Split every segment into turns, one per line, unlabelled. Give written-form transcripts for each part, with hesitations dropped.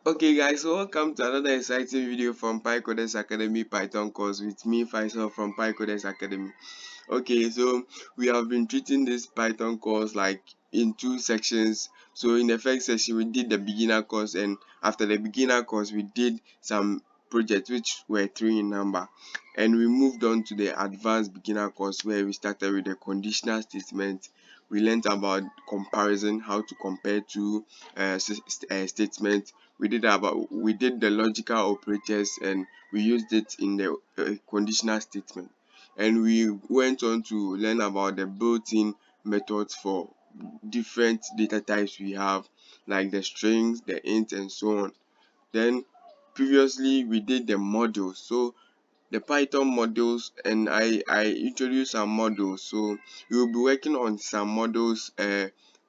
Okay guys, so welcome to another exciting video from Pycoders Academy Python course with me Faisal from Pycoders Academy. Okay, so we have been treating this Python course like in two sections. So in the first section we did the beginner course, and after the beginner course we did some projects which were three in number, and we moved on to the advanced beginner course where we started with the conditional statement. We learned about comparison, how to compare two statements. We did the logical operators, and we used it in the conditional statement, and we went on to learn about the built-in methods for different data types we have, like the strings, the int, and so on. Then previously we did the models, so the Python modules, and I introduced some models. So we will be working on some models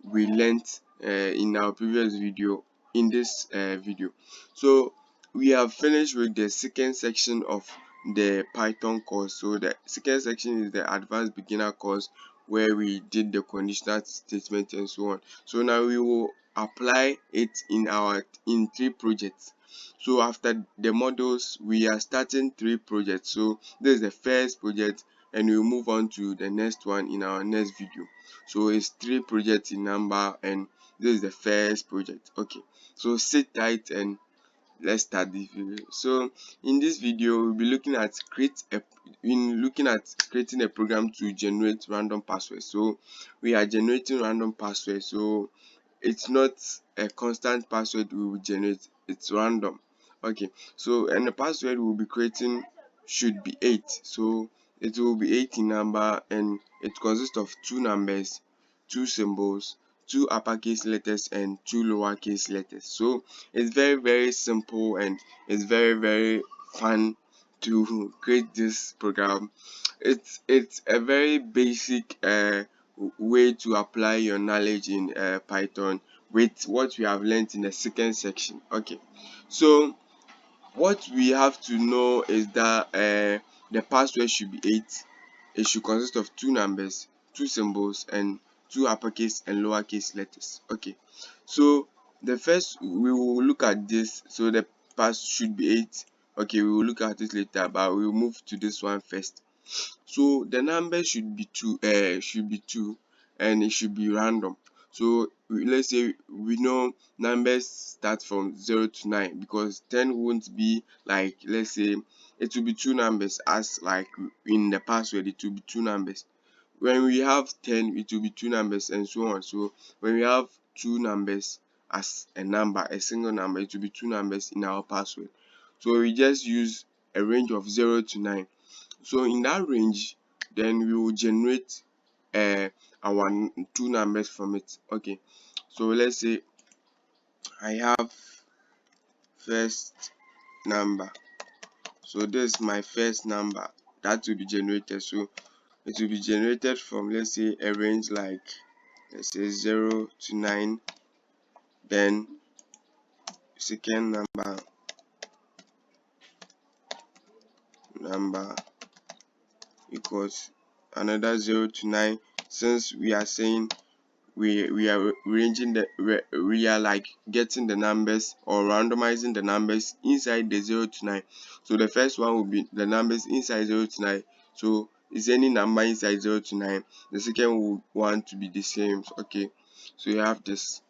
we learned in our previous video in this video. So we have finished with the second section of the Python course. So the second section is the advanced beginner course where we did the conditional statement and so on. So now we will apply it in three projects. So after the models we are starting three projects. So this is the first project, and we'll move on to the next one in our next video. So it's three projects in number, and this is the first project. Okay, so sit tight and let's start this video. So in this video we'll be looking at creating a program to generate random passwords. So we are generating random passwords, so it's not a constant password we will generate, it's random. Okay, so and the password we'll be creating should be 8. So it will be 8 in number, and it consists of two numbers, two symbols, two uppercase letters, and two lowercase letters. So it's very simple, and it's very fun to create this program. It's a very basic way to apply your knowledge in Python with what we have learned in the second section. Okay, so what we have to know is that the password should be 8. It should consist of two numbers, two symbols, and two uppercase and lowercase letters. Okay, so the first we will look at this. So the pass should be 8. Okay, we will look at it later, but we will move to this one first. So the number should be two, and it should be random. So let's say we know numbers start from 0 to 9, because 10 won't be like, let's say it will be two numbers, as like in the password it will be two numbers. When we have 10 it will be two numbers, and so on. So when we have two numbers as a number, a single number, it will be two numbers in our password. So we just use a range of 0 to 9. So in that range, then we will generate our two numbers from it. Okay, so let's say I have first number. So this is my first number that will be generated. So it will be generated from, let's say, a range like, let's say, 0 to 9. Then second number equals another 0 to 9. Since we are saying we are arranging we are like getting the numbers or randomizing the numbers inside the 0 to 9. So the first one will be the numbers inside 0 to 9. So is any number inside 0 to 9, the second will want to be the same. Okay, so you have this.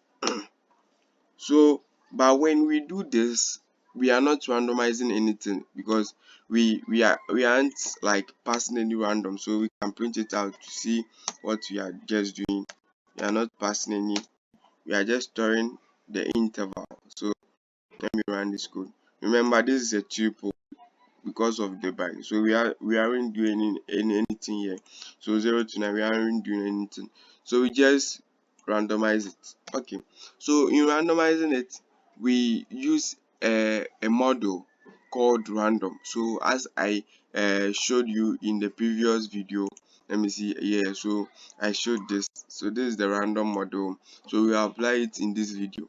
So but when we do this, we are not randomizing anything, because we aren't like passing any random. So we can print it out to see what we are just doing. We are not passing any, we are just storing the interval. So let me run this code. Remember, this is a tuple because of the bind. So we aren't doing anything here. So 0 to 9, we aren't doing anything. So we just randomize it. Okay, so in randomizing it, we use a model called random. So as I showed you in the previous video, let me see here. So I showed this. So this is the random model. So we apply it in this video.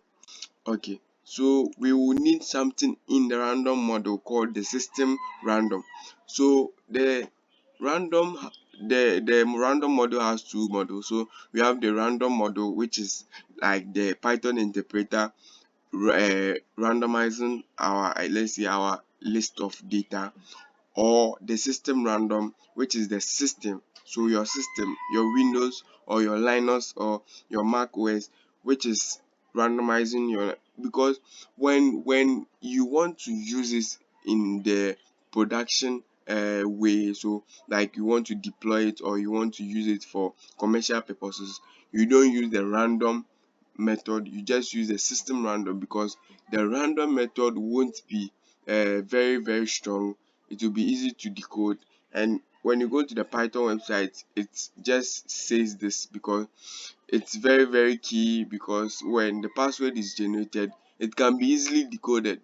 Okay, so we will need something in the random model called the system random. So the random the random model has two models. So we have the random model, which is like the Python interpreter randomizing our let's say our list of data, or the system random, which is the system. So your system, your Windows or your Linux or your Mac OS, which is randomizing your, because when you want to use this in the production way, so like you want to deploy it or you want to use it for commercial purposes, you don't use the random method, you just use the system random, because the random method won't be very strong. It will be easy to decode, and when you go to the Python website, it just says this because it's very key, because when the password is generated, it can be easily decoded,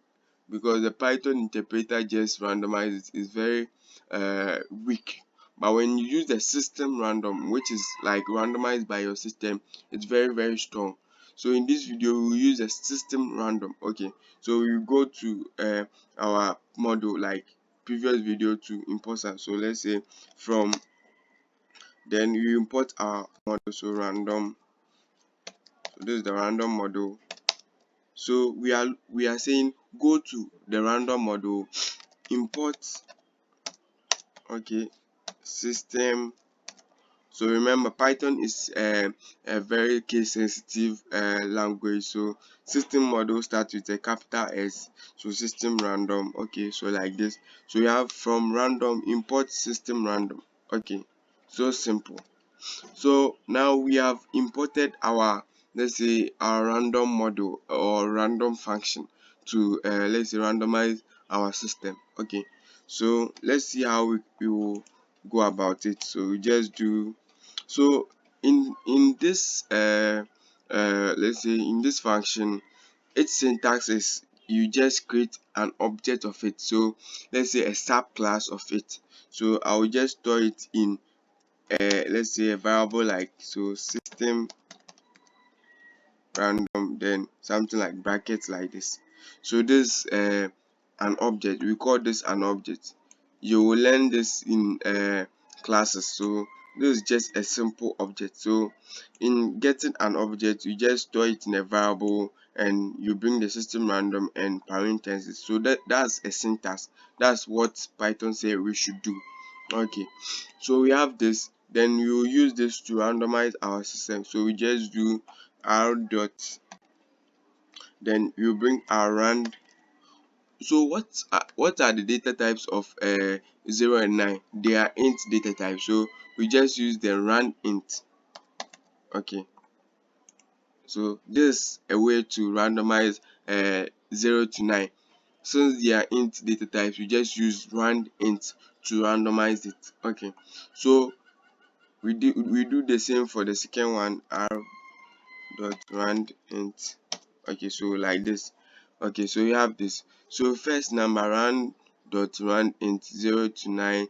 because the Python interpreter just randomizes it. It's very weak. But when you use the system random, which is like randomized by your system, it's very strong. So in this video, we will use a system random. Okay, so we go to our model like previous video to import that. So let's say from, then we import our model, so random. So this is the random model. So we are saying go to the random model, import, okay, system. So remember, Python is a very case sensitive language. So system model starts with a capital S. So system random. Okay, so like this. So we have from random, import system random. Okay, so simple. So now we have imported our, let's say, our random model or random function to let's say randomize our system. Okay, so let's see how we will go about it. So we just do, so in this let's say in this function, its syntax is you just create an object of it. So let's say a subclass of it. So I will just store it in let's say a variable like, so system random, then something like brackets like this. So this an object, we call this an object. You will learn this in classes. So this is just a simple object. So in getting an object, you just store it in a variable and you bring the system random and parentheses. So that's a syntax. That's what Python say we should do. Okay, so we have this, then we will use this to randomize our system. So we just do r dot, then you bring our rand. So what are the data types of 0 and 9? They are int data types, so we just use the rand int. Okay, so this is a way to randomize 0 to 9. Since they are int data types, we just use rand int to randomize it. Okay, so we do the same for the second one, r dot rand int. Okay, so like this. Okay, so we have this. So first number, rand dot rand int 0 to 9,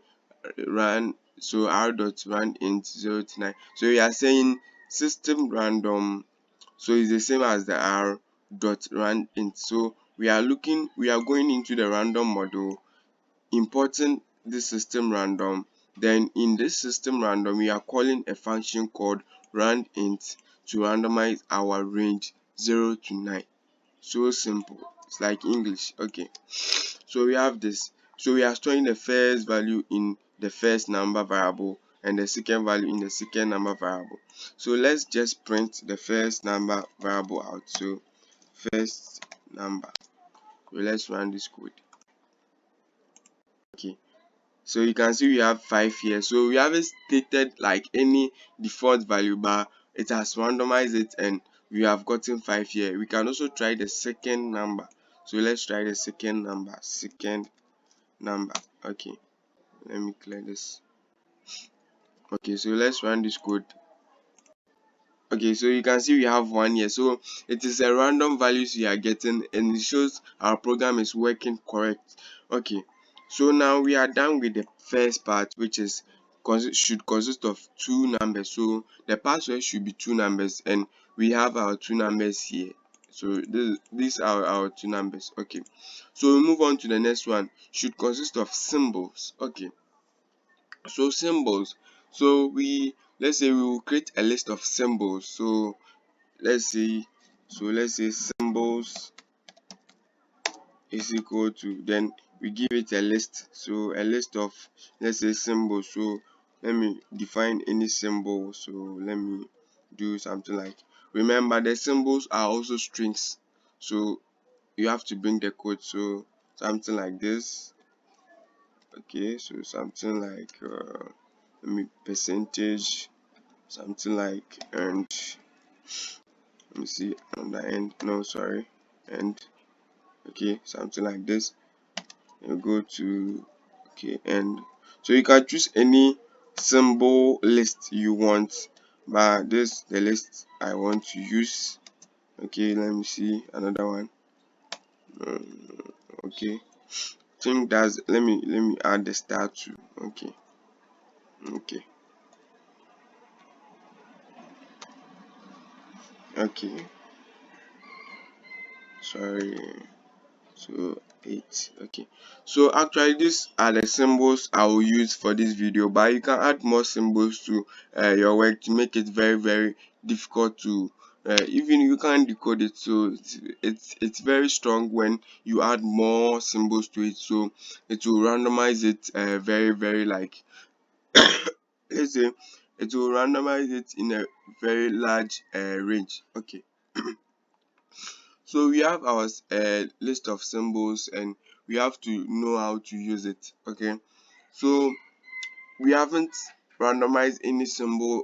rand, so r dot rand int 0 to 9. So we are saying system random, so it's the same as the r dot rand int. So we are going into the random model, importing this system random. Then in this system random, we are calling a function called randint to randomize our range 0 to 9. So simple, it's like English. Okay, so we have this. So we are storing the first value in the first number variable and the second value in the second number variable. So let's just print the first number variable out. So first number. So let's run this code. Okay, so you can see we have 5 here. So we haven't stated like any default value, but it has randomized it and we have gotten 5 here. We can also try the second number. So let's try the second number. Okay, let me clear this. Okay, so let's run this code. Okay, so you can see we have 1 here. So it is a random values we are getting and it shows our program is working correct. Okay, so now we are done with the first part, which is should consist of 2 numbers. So the password should be 2 numbers and we have our 2 numbers here. So these are our 2 numbers. Okay, so we move on to the next one. Should consist of symbols. Okay, so symbols, so let's say we will create a list of symbols. So let's say symbols. is equal to, then we give it a list. So a list of, let's say, symbols. So let me define any symbol. So let me do something like, remember the symbols are also strings, so you have to bring the code. So something like this. Okay, so something like let me percentage, something like, and let me see on the end, no sorry, and okay, something like this. You go to, okay, and so you can choose any symbol list you want, but this the list I want to use. Okay, let me see another one. Okay, think that's, let me add the star too. Okay, okay, okay, sorry. So 8. Okay, so actually these are the symbols I will use for this video, but you can add more symbols to your work to make it very very difficult to even you can't decode it. So it's very strong when you add more symbols to it, so it will randomize it very very like let's say it will randomize it in a very large range. Okay, so we have our list of symbols and we have to know how to use it. Okay, so we haven't randomized any symbol,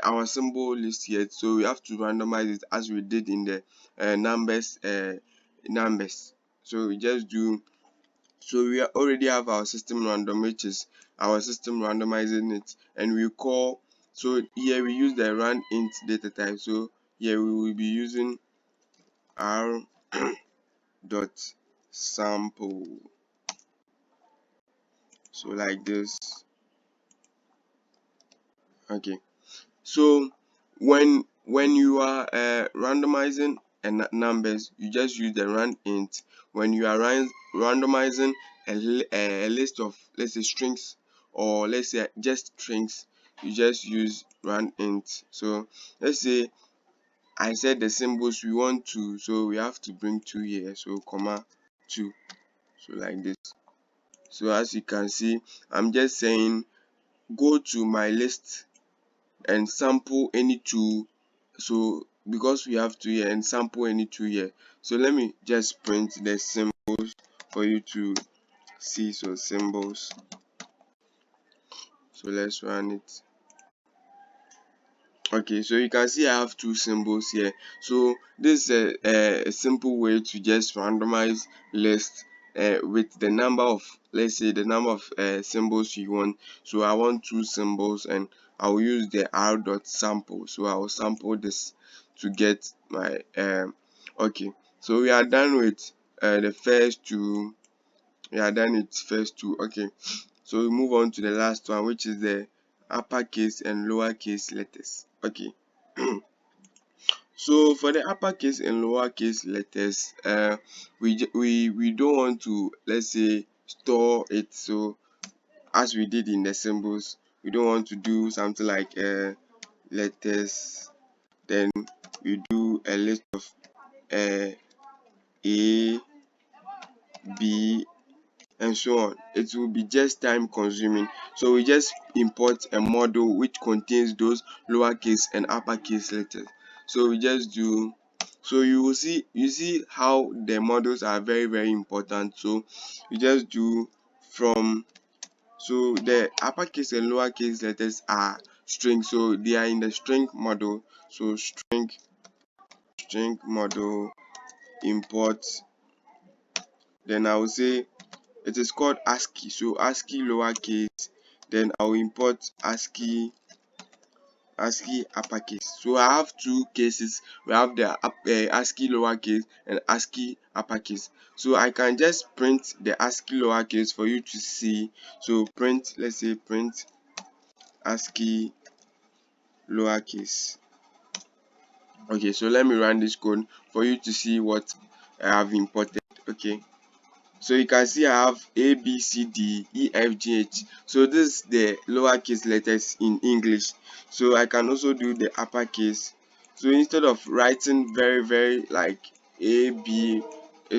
our symbol list yet, so we have to randomize it as we did in the numbers. So we just do, so we already have our system random, which is our system randomizing it, and we call, so here we use the rand int data type. So here we will be using r dot sample, so like this. Okay, so when you are randomizing numbers, you just use the rand int. When you are randomizing a list of, let's say, strings, or let's say just strings, you just use rand int. So let's say I said the symbols we want to, so we have to bring 2 here, so comma 2, so like this. So as you can see, I'm just saying go to my list and sample any 2. So because we have 2 here, and sample any 2 here. So let me just print the symbols for you to see. So symbols, so let's run it. Okay, so you can see I have 2 symbols here. So this is a simple way to just randomize list with the number of, let's say, the number of symbols you want. So I want 2 symbols, and I will use the r dot sample. So I will sample this to get my okay. So we are done with the first 2. We are done with first 2. Okay, so we move on to the last one, which is the uppercase and lowercase letters. Okay, so for the uppercase and lowercase letters, we don't want to, let's say, store it. So as we did in the symbols, we don't want to do something like letters, then we do a list of a, b, and so on. It will be just time consuming, so we just import a model which contains those lowercase and uppercase letters. So we just do, so you see how the models are very very important. So you just do from, so the uppercase and lowercase letters are string, so they are in the string model. So string model import, then I will say it is called ASCII. So ASCII lowercase, then I'll import ASCII uppercase. So I have 2 cases. We have the ASCII lowercase and ASCII uppercase. So I can just print the ASCII lowercase for you to see. So print, let's say print ASCII lowercase. Okay, so let me run this code for you to see what I have imported. Okay, so you can see I have A, B, C, D, E, F, G, H. So this is the lowercase letters in English. So I can also do the uppercase. So instead of writing very very like A, B,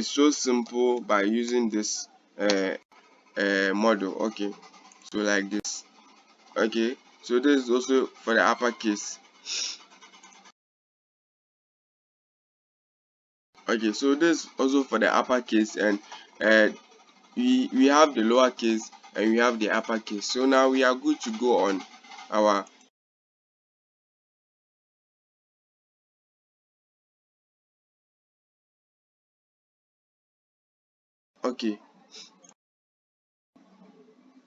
it's so simple by using this model. Okay, so like this. Okay, so this is also for the uppercase. Okay, so this also for the uppercase, and uh, we have the lowercase and we have the uppercase. So now we are good to go on our. Okay,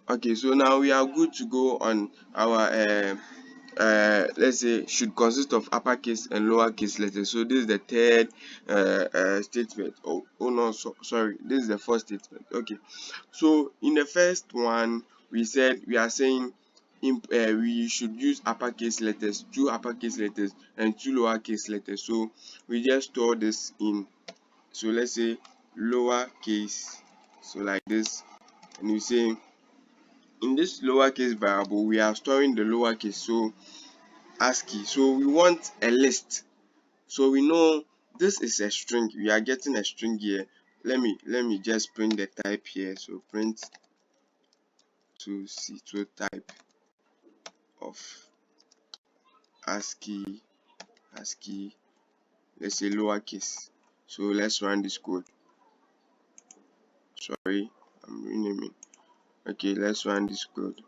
okay, so now we are good to go on our let's say should consist of uppercase and lowercase letters. So this is the third statement. Oh no, sorry, this is the first statement. Okay, so in the first one we said we are saying we should use uppercase letters, two uppercase letters and two lowercase letters. So we just store this in, so let's say lowercase, so like this, and we say in this lowercase variable we are storing the lowercase, so ASCII. So we want a list. So we know this is a string. We are getting a string here. Let me just print the type here. So print to see to type of ASCII, let's say lowercase. So let's run this code. Sorry, I'm renaming. Okay, let's run this code.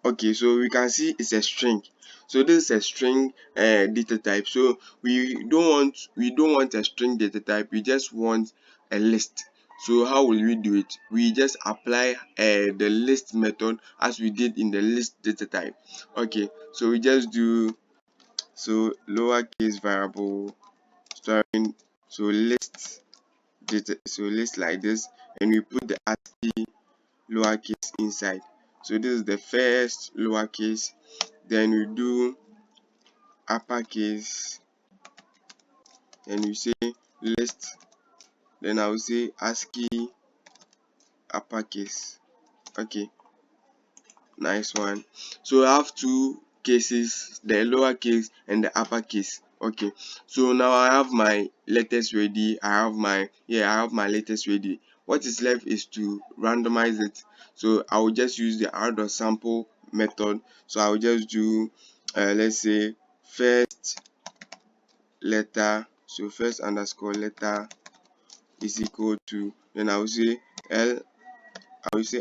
Okay, so we can see it's a string. So this is a string data type. So we don't want a string data type. We just want a list. So how will we do it? We just apply the list method as we did in the list data type. Okay, so we just do, so lowercase variable storing, so list data, so list like this, and we put the ASCII lowercase inside. So this is the first lowercase, then we do uppercase, then we say list, then I will say ASCII uppercase. Okay, nice one. So I have two cases, the lowercase and the uppercase. Okay, so now I have my letters ready. I have my letters ready. What is left is to randomize it. So I will just use the r.sample method. So I will just do let's say first letter, so first underscore letter is equal to, then I will say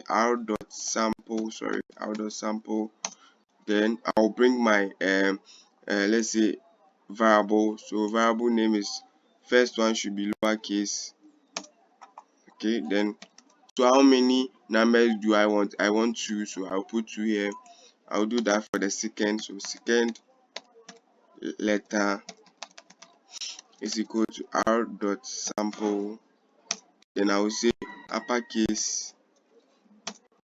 r dot sample, sorry, r dot sample, then I'll bring my let's say variable. So variable name is, first one should be lowercase. Okay, then so how many numbers do I want? I want two, so I'll put two here. I'll do that for the second. So second letter is equal to r dot sample, then I will say uppercase,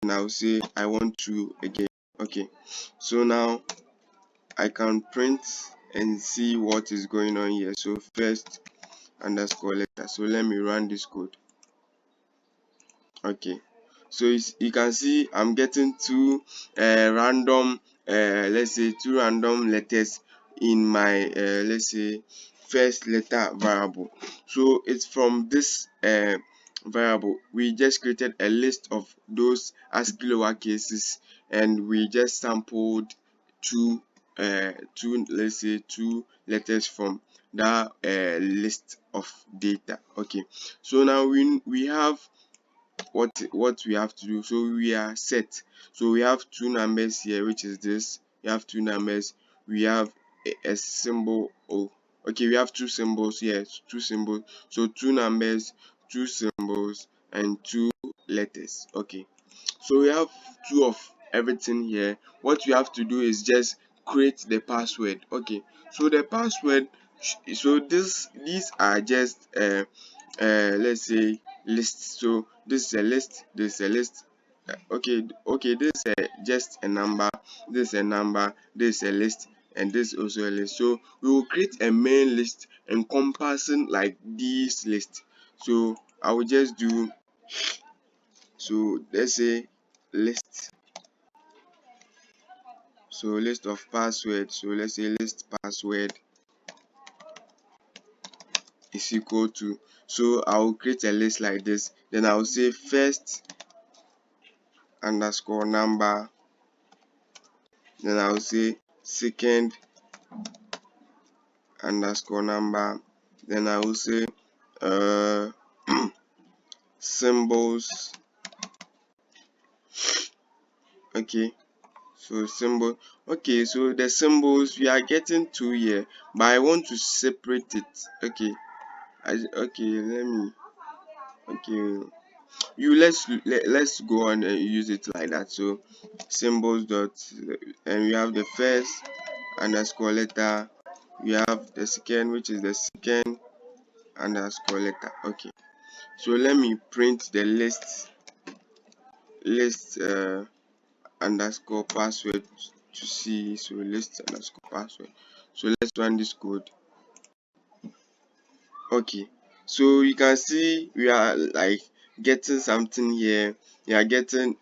and I will say I want two again. Okay, so now I can print and see what is going on here. So first underscore letter. So let me run this code. Okay, so you can see I'm getting two random let's say two random letters in my let's say first letter variable. So it's from this variable we just created a list of those ASCII lowercases, and we just sampled two let's say two letters from that list of data. Okay, so now we have what we have to do. So we are set. So we have two numbers here, which is this. We have two numbers. We have a symbol. Oh, okay, we have two symbols here, two symbols. So two numbers, two symbols, and two letters. Okay, so we have two of everything here. What we have to do is just create the password. Okay, so the password, so these are just let's say list. So this is a list, this is a list. Okay, this is just a number, this is a number, this is a list, and this is also a list. So we will create a main list encompassing like this list. So I will just do, so let's say list, so list of password, so let's say list password, is equal to, so I will create a list like this. Then I will say first underscore number, then I will say second underscore number, then I will say uh symbols. Okay, so symbol. Okay, so the symbols, we are getting two here, but I want to separate it. Okay, okay, let me, okay, let's go on and use it like that. So symbols dot, and we have the first underscore letter, we have the second, which is the second underscore letter. Okay, so let me print the list underscore password to see. So list underscore password. So let's run this code. Okay, so you can see we are like getting something here. We are getting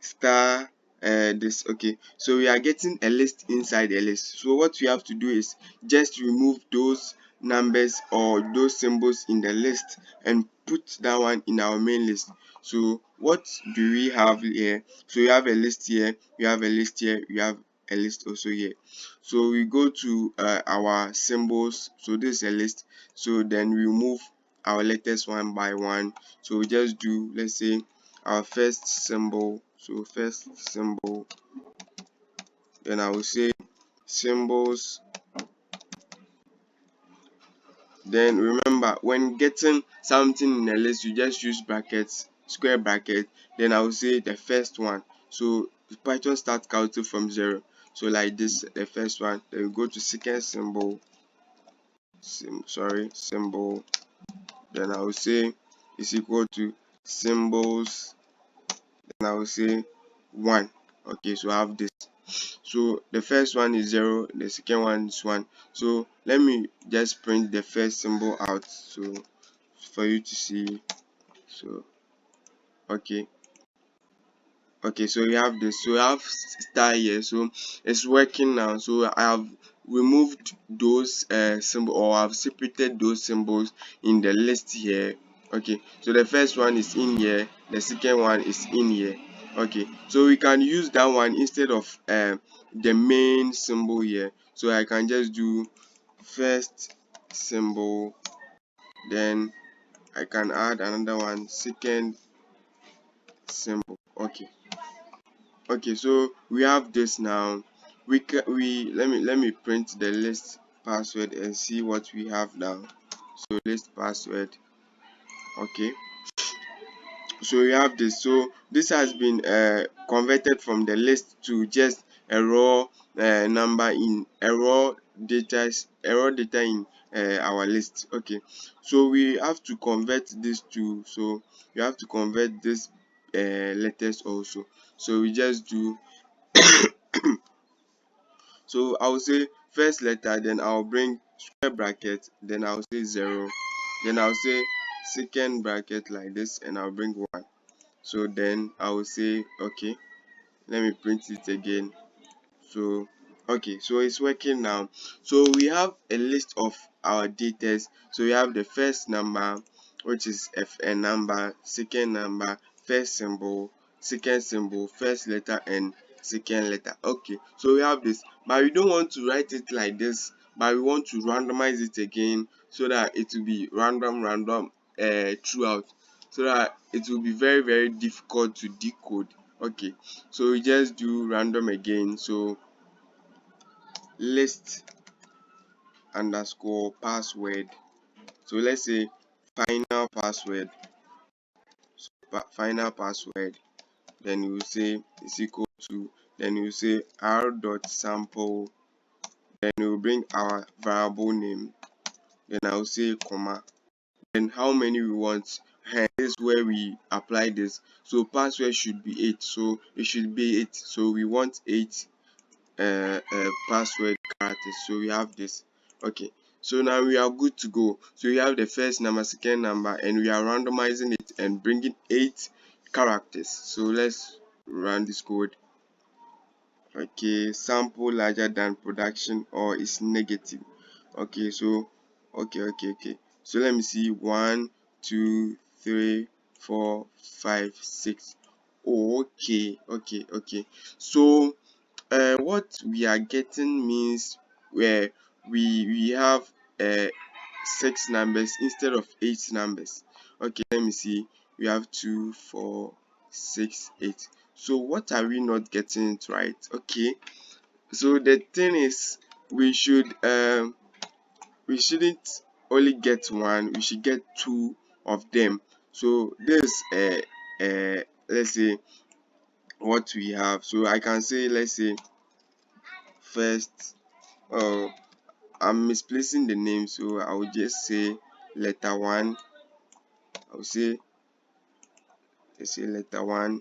star this. Okay, so we are getting a list inside a list. So what we have to do is just remove those numbers or those symbols in the list and put that one in our main list. So what do we have here? So we have a list here, we have a list here, we have a list also here. So we go to our symbols. So this is a list, so then we move our letters one by one. So we just do, let's say, our first symbol. So first symbol, then I will say symbols. Then remember, when getting something in a list, you just use brackets, square bracket. Then I will say the first one. So Python start counting from 0. So like this, the first one. Then we go to second symbol, symbol. Then I will say is equal to symbols. Then I will say 1. Okay, so I have this. So the first one is 0, the second one is 1. So let me just print the first symbol out, so for you to see. So okay, so we have this. So we have star here, so it's working now. So I have removed those symbol, or I've separated those symbols in the list here. Okay, so the first one is in here, the second one is in here. Okay, so we can use that one instead of the main symbol here. So I can just do first symbol, then I can add another one, second symbol. Okay, so we have this now. We let me print the list password and see what we have now. So list password. Okay, so we have this. So this has been converted from the list to just a raw number in error data in our list. Okay, so we have to convert this to, so you have to convert this letters also. So we just do, so I will say first letter, then I'll bring square bracket, then I'll say 0, then I'll say second bracket like this, and I'll bring 1. So then I will say okay, let me print it again. So okay, so it's working now. So we have a list of our data. So we have the first number, which is a number, second number, first symbol, second symbol, first letter, and second letter. Okay, so we have this, but we don't want to write it like this, but we want to randomize it again, so that it will be random throughout, so that it will be very difficult to decode. Okay, so we just do random again. So list underscore password. So let's say final password. So final password. Then you will say is equal to. Then you will say r dot sample. Then we will bring our variable name. Then I will say comma. Then how many we want. And this is where we apply this. So password should be 8. So it should be 8. So we want 8 password characters. So we have this. Okay, so now we are good to go. So we have the first number, second number, and we are randomizing it and bringing 8 characters. So let's run this code. Okay, sample larger than production or is negative. Okay, so Okay. So let me see. 1, 2, 3, 4, 5, 6. Okay. So what we are getting means where we have uh 6 numbers instead of 8 numbers. Okay, let me see. We have 2, 4, 6, 8. So what are we not getting it right? Okay, so the thing is, we shouldn't only get one, we should get two of them. So this let's say what we have. So I can say, let's say first, oh, I'm misplacing the name, so I will just say letter 1. I will say, let's say letter 1,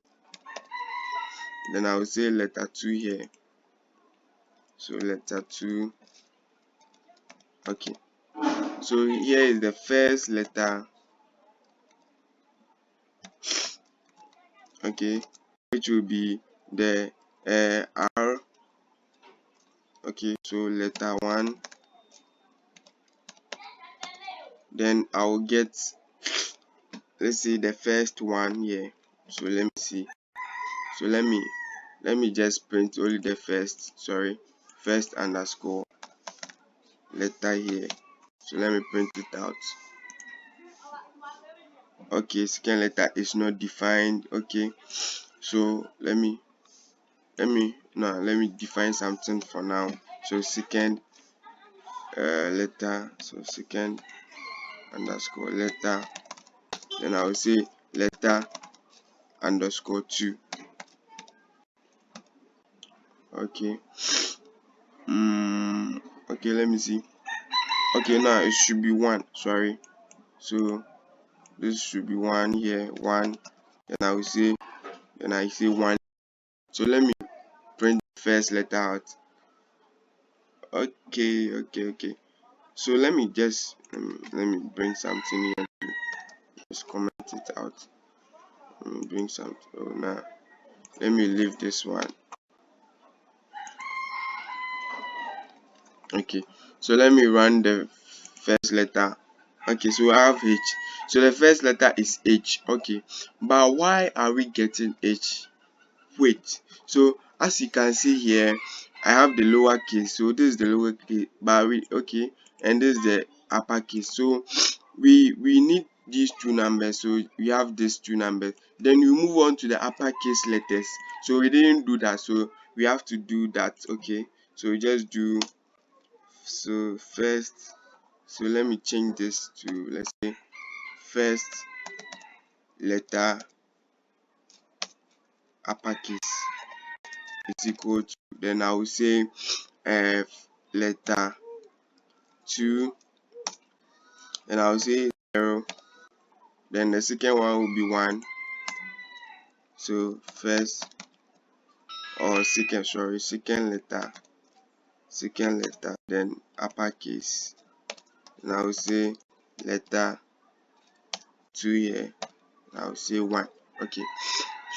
then I will say letter 2 here. So letter 2. Okay, so here is the first letter, okay, which will be the R. Okay, so letter 1, then I will get, let's say the first one here. So let me see. So let me just print only the first, first underscore letter here. So let me print it out. Okay, second letter is not defined. Okay, so let me define something for now. So second letter, so second underscore letter, then I will say letter underscore 2. Okay. Okay, let me see. Okay, now it should be 1. So this should be 1 here, 1. Then I say 1. So let me print the first letter out. Okay. So let me just let me bring something here to just comment it out. Let me bring something. Oh, now let me leave this one. Okay, so let me run the first letter. Okay, so I have H. So the first letter is H. Okay, but why are we getting H? Wait, so as you can see here, I have the lowercase. So this is the lowercase, but okay, and this is the uppercase. So we need these two numbers. So we have these two numbers. Then we move on to the uppercase letters. So we didn't do that. So we have to do that. Okay, so we just do. So first, so let me change this to, let's say, first letter uppercase is equal to, then I will say letter 2, then I will say 0, then the second one will be 1. So first or second letter, then uppercase, and I will say letter 2 here, and I will say 1. Okay,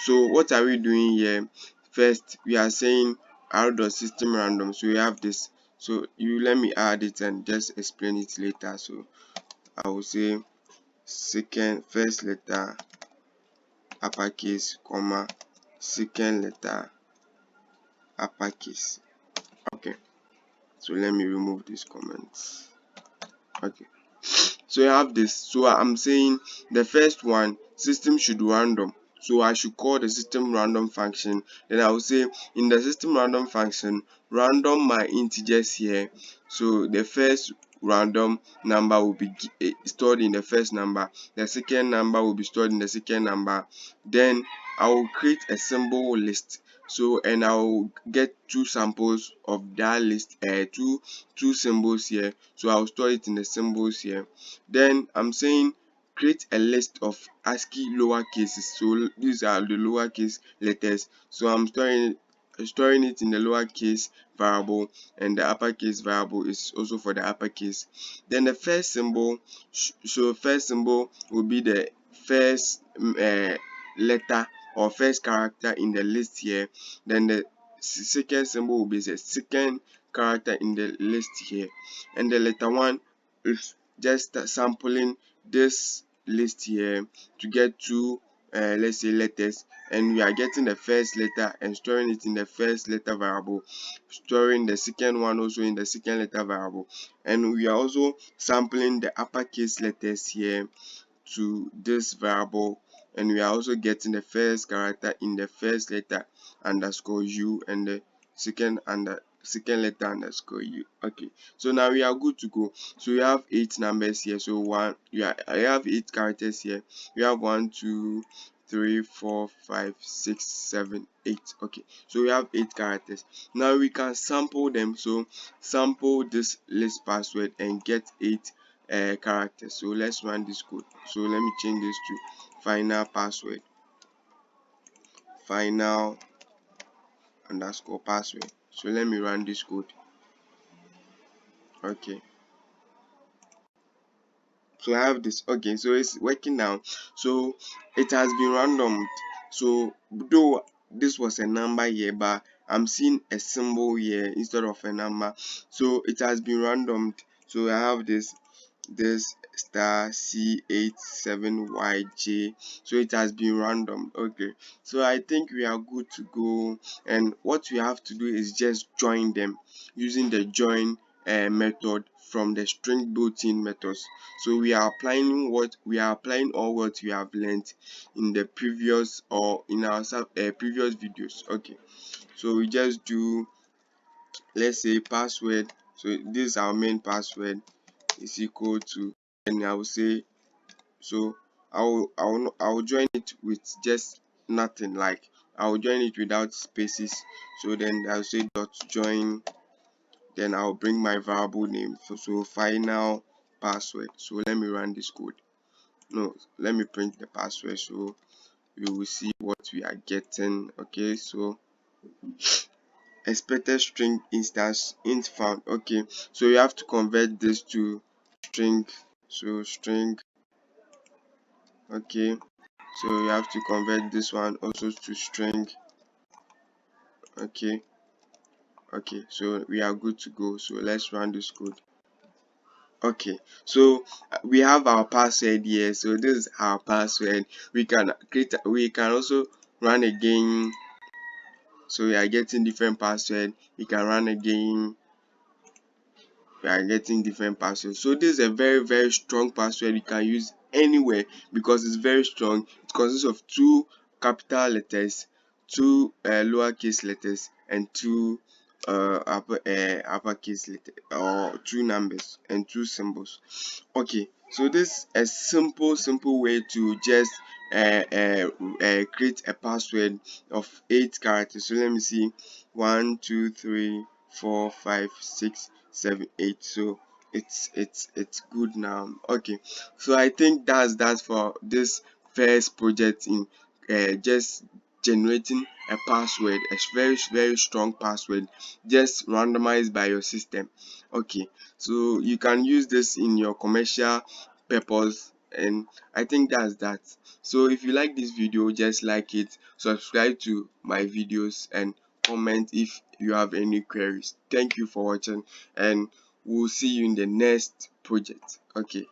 so what are we doing here? First, we are saying r.system random. So we have this. So you let me add it and just explain it later. So I will say first letter uppercase, comma, second letter uppercase. Okay, so let me remove these comments. Okay, so you have this. So I'm saying the first one, system should random. So I should call the system random function. Then I will say in the system random function, random my integers here. So the first random number will be stored in the first number. The second number will be stored in the second number. Then I will create a symbol list. So and I will get two samples of that list, two symbols here. So I will store it in the symbols here. Then I'm saying create a list of ASCII lower cases. So these are the lowercase letters. So I'm storing it in the lowercase variable, and the uppercase variable is also for the uppercase. Then the first symbol, so first symbol will be the first letter or first character in the list here. Then the second symbol will be the second character in the list here, and the letter 1 is just sampling this list here to get two let's say letters, and we are getting the first letter and storing it in the first letter variable, storing the second one also in the second letter variable, and we are also sampling the uppercase letters here to this variable, and we are also getting the first character in the first letter underscore u and the second letter underscore u. Okay, so now we are good to go. So we have 8 numbers here. So I have 8 characters here. We have 1 2 3 4 5 6 7 8. Okay, so we have 8 characters. Now we can sample them. So sample this list password and get 8 characters. So let's run this code. So let me change this to final password, final underscore password. So let me run this code. Okay, so I have this. Okay, so it's working now. So it has been random. So though this was a number here, but I'm seeing a symbol here instead of a number, so it has been random. So I have this star C87YJ, so it has been random. Okay, so I think we are good to go, and what we have to do is just join them using the join method from the string built-in methods. So we are applying all what we have learned in the previous or in our previous videos. Okay, so we just do, let's say, password. So this is our main password is equal to, and I will say, so I will join it with just nothing, like I will join it without spaces. So then I'll say dot join, then I'll bring my variable name, so final password. So let me run this code. No, let me print the password so you will see what we are getting. Okay, so expected string instance int found. Okay, so you have to convert this to string, so string. Okay, so you have to convert this one also to string. Okay, okay, so we are good to go. So let's run this code. Okay, so we have our password here. So this is our password. We can also run again. So we are getting different password. We can run again. We are getting different passwords. So this is a very strong password you can use anywhere because it's very strong. It consists of 2 capital letters, 2 lowercase letters, and 2 uppercase letters, or 2 numbers and 2 symbols. Okay, so this is a simple way to just create a password of 8 characters. So let me see, 1 2 3 4 5 6 7 8. So it's good now. Okay, so I think that's for this first project in just generating a password, a very strong password, just randomized by your system. Okay, so you can use this in your commercial purpose, and I think that's that. So if you like this video, just like it, subscribe to my videos, and comment if you have any queries. Thank you for watching, and we'll see you in the next project. Okay.